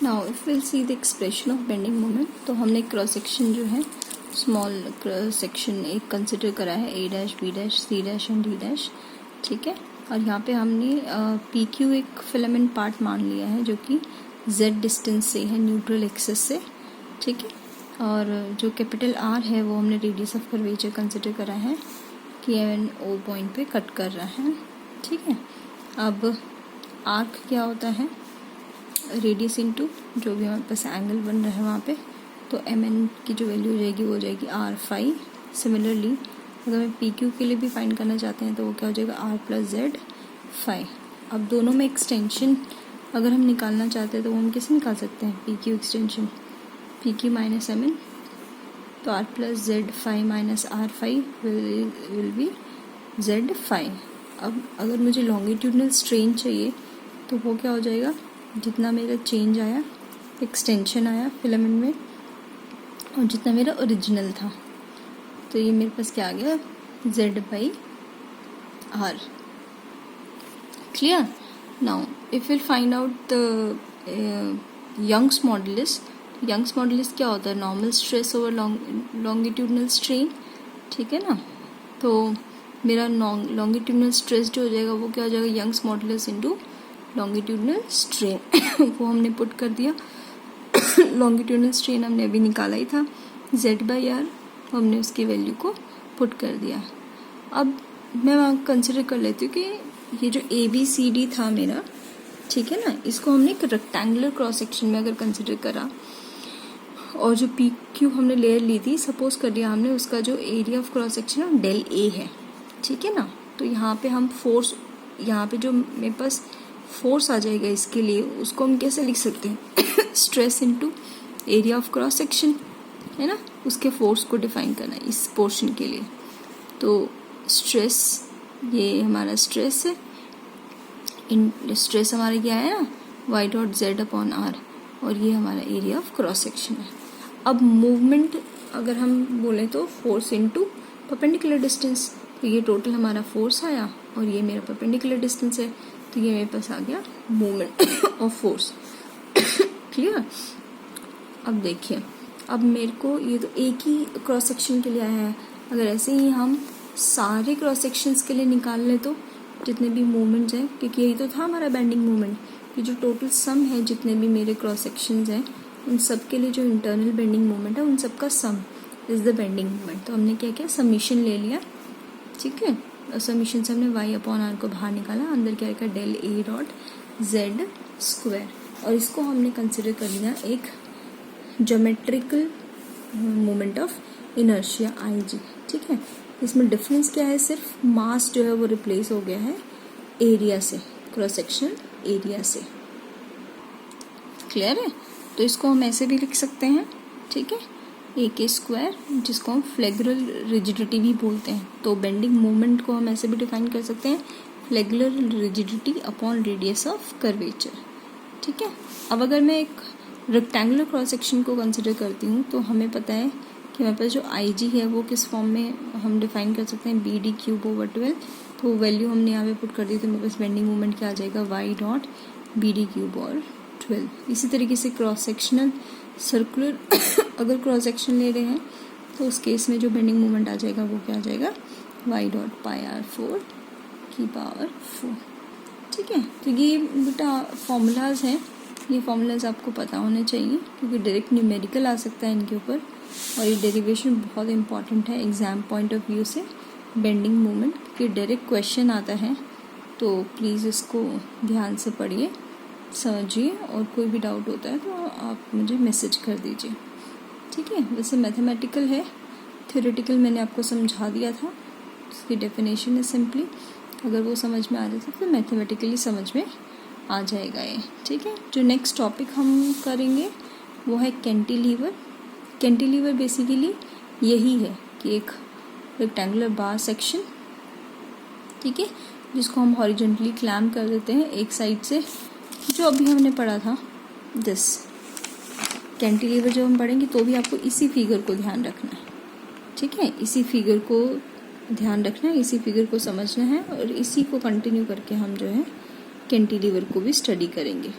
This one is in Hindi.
Now if will see the expression of bending moment, तो हमने क्रॉस सेक्शन जो है स्मॉल क्रॉस सेक्शन एक कंसिडर करा है, A dash B dash C dash and D dash, ठीक है। और यहाँ पे हमने पी क्यू एक फिलामेंट पार्ट मान लिया है जो कि जेड डिस्टेंस से है, न्यूट्रल एक्सेस से, ठीक है। और जो कैपिटल आर है वो हमने रेडियस ऑफ कर्वेचर कंसिडर करा है कि एन ओ पॉइंट पे कट कर रहा है, ठीक है। अब आर्क क्या होता है, रेडियस इनटू जो भी हमारे पास एंगल बन रहा है वहाँ पे, तो एम एन की जो वैल्यू हो जाएगी वो हो जाएगी आर फाई। सिमिलरली अगर मैं पी क्यू के लिए भी फाइंड करना चाहते हैं तो वो क्या हो जाएगा, आर प्लस जेड फाई। अब दोनों में एक्सटेंशन अगर हम निकालना चाहते हैं तो वो हम कैसे निकाल सकते हैं, P Q extension P Q minus M N, तो R plus Z phi minus R phi will be Z phi. अब अगर मुझे लॉन्गिट्यूडनल स्ट्रेन चाहिए तो वो क्या हो जाएगा, जितना मेरा चेंज आया, एक्सटेंशन आया फिलामेंट में, और जितना मेरा ओरिजिनल था, तो ये मेरे पास क्या आ गया, Z by R. Clear. Now if will find out the Young's modulus, Young's modulus क्या होता है, normal stress over longitudinal strain, ठीक है ना। तो मेरा लॉन्गिट्यूडनल स्ट्रेस जो हो जाएगा वो क्या हो जाएगा, Young's modulus into longitudinal strain वो हमने पुट कर दिया। लॉन्गिट्यूडनल स्ट्रेन हमने अभी निकाला ही था, जेड बाई आर, हमने उसकी वैल्यू को पुट कर दिया। अब मैं वहाँ कंसिडर कर लेती हूँ कि ये जो ए बी सी डी था मेरा, ठीक है ना, इसको हमने एक रेक्टेंगुलर क्रॉस सेक्शन में अगर कंसिडर करा, और जो पी क्यू हमने लेयर ली थी, सपोज कर लिया हमने उसका जो एरिया ऑफ क्रॉस सेक्शन है डेल ए है, ठीक है ना। तो यहाँ पे हम फोर्स, यहाँ पे जो मेरे पास फोर्स आ जाएगा इसके लिए, उसको हम कैसे लिख सकते हैं, stress into area of cross section, है ना, उसके फोर्स को डिफाइन करना है इस पोर्शन के लिए। तो स्ट्रेस, ये हमारा स्ट्रेस है, इन स्ट्रेस हमारा क्या है ना, Y dot Z upon R, और ये हमारा एरिया ऑफ क्रॉस सेक्शन है। अब मूवमेंट अगर हम बोलें तो फोर्स इनटू परपेंडिकुलर डिस्टेंस, तो ये टोटल हमारा फोर्स आया और ये मेरा परपेंडिकुलर डिस्टेंस है, तो ये मेरे पास आ गया मूवमेंट ऑफ फोर्स। क्लियर। अब देखिए, अब मेरे को ये तो एक ही क्रॉस सेक्शन के लिए आया है, अगर ऐसे ही हम सारे क्रॉस सेक्शंस के लिए निकाल लें तो जितने भी मूवमेंट्स हैं, क्योंकि यही तो था हमारा बेंडिंग मूवमेंट, कि जो टोटल सम है जितने भी मेरे क्रॉस सेक्शंस हैं उन सब के लिए जो इंटरनल बेंडिंग मूवमेंट है उन सब का सम इज द बेंडिंग मूवमेंट। तो हमने क्या किया, समीशन ले लिया, ठीक है। और समीशन से हमने वाई अपॉन आर को बाहर निकाला, अंदर क्या आएगा, del A dot Z square, और इसको हमने कंसिडर कर लिया एक geometrical moment of inertia I G, ठीक है। इसमें डिफरेंस क्या है, सिर्फ मास जो है वो रिप्लेस हो गया है एरिया से, क्रॉस सेक्शन एरिया से। क्लियर है। तो इसको हम ऐसे भी लिख सकते हैं, ठीक है, ए के स्क्वायर, जिसको हम फ्लेगुलर रिजिडिटी भी बोलते हैं। तो बेंडिंग मोमेंट को हम ऐसे भी डिफाइन कर सकते हैं, flexural rigidity upon radius of curvature, ठीक है। अब अगर मैं एक रेक्टेंगुलर क्रॉस सेक्शन को कंसिडर करती हूँ तो हमें पता है कि हमारे पास जो आई जी है वो किस फॉर्म में हम डिफाइन कर सकते हैं, बी डी क्यूब ओवर 12, तो वैल्यू हमने यहाँ पे पुट कर दी, तो मेरे पास बेंडिंग मोमेंट क्या आ जाएगा, Y dot B D cube और 12। इसी तरीके से क्रॉस सेक्शनल सर्कुलर अगर क्रॉस सेक्शन ले रहे हैं तो उस केस में जो बेंडिंग मोमेंट आ जाएगा वो क्या आ जाएगा, वाई डॉट पाई आर 4 की पावर 4, ठीक है। तो ये बेटा फॉर्मूलाज हैं, ये फॉर्मूलाज आपको पता होने चाहिए क्योंकि डायरेक्ट न्यूमेरिकल आ सकता है इनके ऊपर, और ये डेरिवेशन बहुत इंपॉर्टेंट है एग्ज़ाम पॉइंट ऑफ व्यू से, बेंडिंग मोमेंट के डायरेक्ट क्वेश्चन आता है, तो प्लीज़ इसको ध्यान से पढ़िए, समझिए, और कोई भी डाउट होता है तो आप मुझे मैसेज कर दीजिए, ठीक है। वैसे मैथमेटिकल है, थ्योरेटिकल मैंने आपको समझा दिया था, उसकी डेफिनेशन है सिंपली, अगर वो समझ में आ जाता तो मैथमेटिकली समझ में आ जाएगा ये, ठीक है। जो नेक्स्ट टॉपिक हम करेंगे वो है कैंटिलीवर। कैंटिलीवर बेसिकली यही है कि एक रेक्टेंगुलर बार सेक्शन, ठीक है, जिसको हम हॉरिजॉन्टली क्लैम्प कर देते हैं एक साइड से, जो अभी हमने पढ़ा था दिस कैंटिलीवर। जब हम पढ़ेंगे तो भी आपको इसी फिगर को ध्यान रखना है, ठीक है, इसी फिगर को ध्यान रखना है, इसी फिगर को समझना है, और इसी को कंटिन्यू करके हम जो है कैंटिलीवर को भी स्टडी करेंगे।